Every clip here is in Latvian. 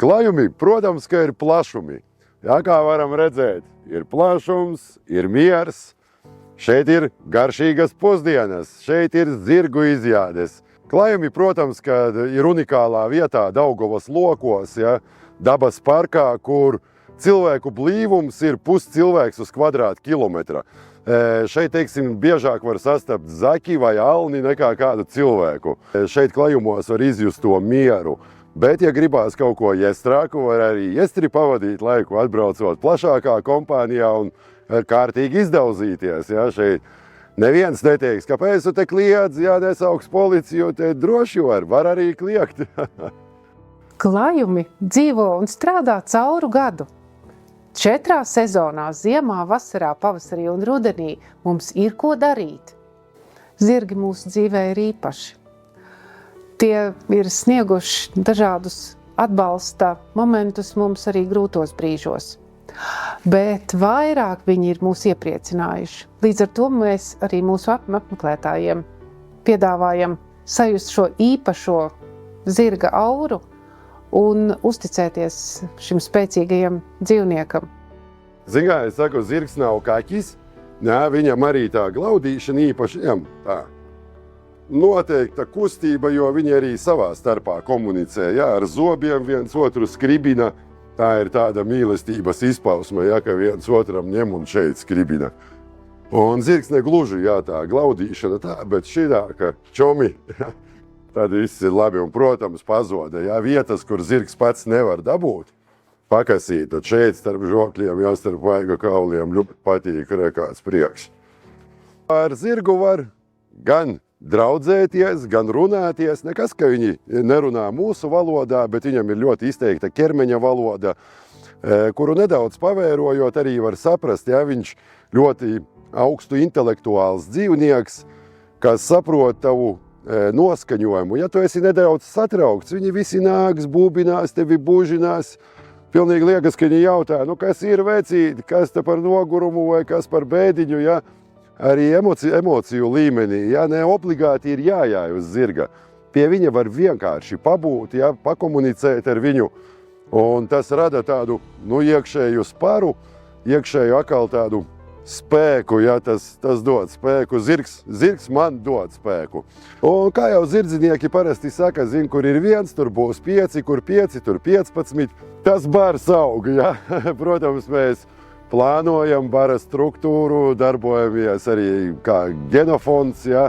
Klajumi, protams, ka ir plašumi. Jā, kā varam redzēt, ir plašums, ir miers, šeit ir garšīgas pusdienas, šeit ir zirgu izjādes. Klajumi, protams, ka ir unikālā vietā Daugavas lokos, ja, dabas parkā, kur cilvēku blīvums ir puscilvēks uz kvadrātkilometra. Šeit, teiksim, biežāk var sastapt zaķi vai alni nekā kādu cilvēku. Šeit klajumos var izjust to mieru. Bet, ja gribās kaut ko iestrāku, var arī iestri pavadīt laiku, atbraucot plašākā kompānijā un kārtīgi izdauzīties. Ja, šeit neviens neteiks, kāpēc tu te kliedz, ja nesauks policiju, te droši var arī kliegt. Klajumi dzīvo un strādā cauru gadu. 4 sezonās, ziemā, vasarā, pavasarī un rudenī mums ir ko darīt. Zirgi mūsu dzīvē ir īpaši. Tie ir snieguši dažādus atbalsta momentus mums arī grūtos brīžos. Bet vairāk viņi ir mūs iepriecinājuši. Līdz ar to mēs arī mūsu apmeklētājiem piedāvājam sajust šo īpašo zirga auru un uzticēties šim spēcīgajam dzīvniekam. Zin kā, es saku, zirgs nav kaķis, nē, viņam arī tā glaudīšana īpaši viņam tā. Noteikta kustība, jo viņi arī savā starpā komunicē, jā, ar zobiem viens otru skribina. Tā ir tāda mīlestības izpausme, jā, ka viens otram ņem un šeit skribina. Un zirgs negluži, jā, tā glaudīšana tā, bet šitā, ka čomi, jā, tad viss ir labi un, protams, pazoda, jā, vietas, kur zirgs pats nevar dabūt, pakasīt, tad šeit starp žokļiem, jā, starp vaiga kauliem ļoti patīk rekāds priekš. Ar zirgu var gan draudzēties, gan runāties. Nekas, ka viņi nerunā mūsu valodā, bet viņam ir ļoti izteikta ķermeņa valoda, kuru nedaudz pavērojot arī var saprast, ja viņš ļoti augstu intelektuāls dzīvnieks, kas saprot tavu noskaņojumu. Ja tu esi nedaudz satraukts, viņi visi nāks, būbinās, tevi būžinās. Pilnīgi liekas, ka viņi jautā, nu kas ir vecīti, kas te par nogurumu vai kas par bēdiņu, ja? Arī emociju līmenī, ja ne obligāti ir jājāj uz zirga. Pie viņa var vienkārši pabūt, ja, pakomunicēt ar viņu. Un tas rada tādu, nu, iekšēju sparu, iekšēju atkal tādu spēku, ja, tas dod spēku. Zirgs man dod spēku. Un kā jau zirdzinieki parasti saka, zin, kur ir 1, tur būs 5, kur 5, tur 15. Tas bars aug, ja. Protams, mēs plānojam bara struktūru, darbojamies arī kā genofons, ja,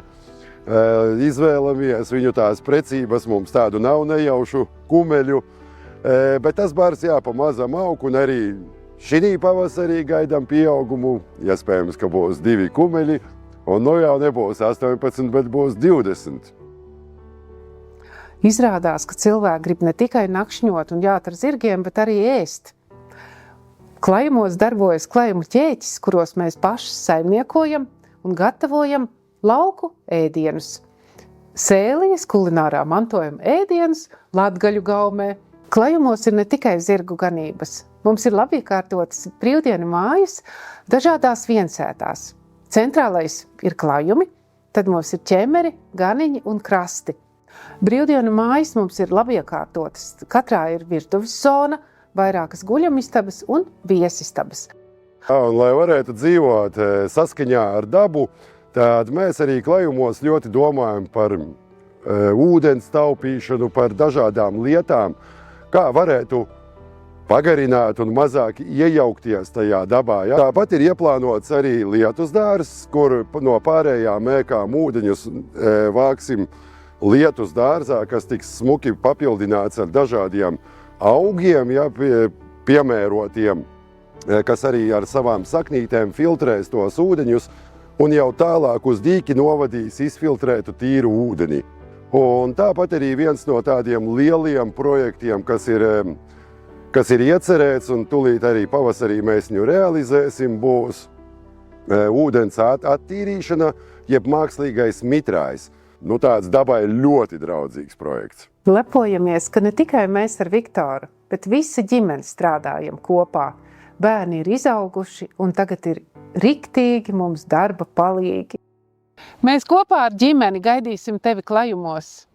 izvēlamies viņu tās precības, mums tādu nav nejaušu kumeļu, bet tas bars jā, pamazam aug un arī šī pavasarī gaidām pieaugumu, iespējams, ka būs 2 kumeļi, un nu jau nebūs 18, bet būs 20. Izrādās, ka cilvēki grib ne tikai nakšņot un jāt ar zirgiem, bet arī ēst. Klajumos darbojas klajumu ķēķis, kuros mēs paši saimniekojam un gatavojam lauku ēdienus. Sēliņas, kulinārā mantojuma ēdienus, latgaļu gaumē. Klajumos ir ne tikai zirgu ganības. Mums ir labi iekārtotas brīvdienu mājas dažādās viensētās. Centrālais ir klajumi, tad mums ir ķemeri, ganiņi un krasti. Brīvdienu mājas mums ir labi iekārtotas. Katrā ir virtuves zona, vairākas guļamistabas un viesistabas. Un, lai varētu dzīvot saskaņā ar dabu, tad mēs arī klajumos ļoti domājam par ūdens taupīšanu, par dažādām lietām, kā varētu pagarināt un mazāk iejaukties tajā dabā. Ja? Tāpat ir ieplānots arī lietus dārzs, kur no pārējām ēkām ūdeņus vāksim lietus dārzā, kas tiks smuki papildināts ar dažādiem augiem, ja, piemērotiem, kas arī ar savām saknītēm filtrēs tos ūdeņus un jau tālāk uz dīki novadīs izfiltrētu tīru ūdeni. Un tāpat arī viens no tādiem lieliem projektiem, kas ir iecerēts un tūlīt arī pavasarī mēs viņu realizēsim, būs ūdens attīrīšana, jeb mākslīgais mitrājs. Nu, tāds dabai ļoti draudzīgs projekts. Lepojamies, ka ne tikai mēs ar Viktoru, bet visa ģimene strādājam kopā. Bērni ir izauguši un tagad ir riktīgi mums darba palīgi. Mēs kopā ar ģimeni gaidīsim tevi klajumos.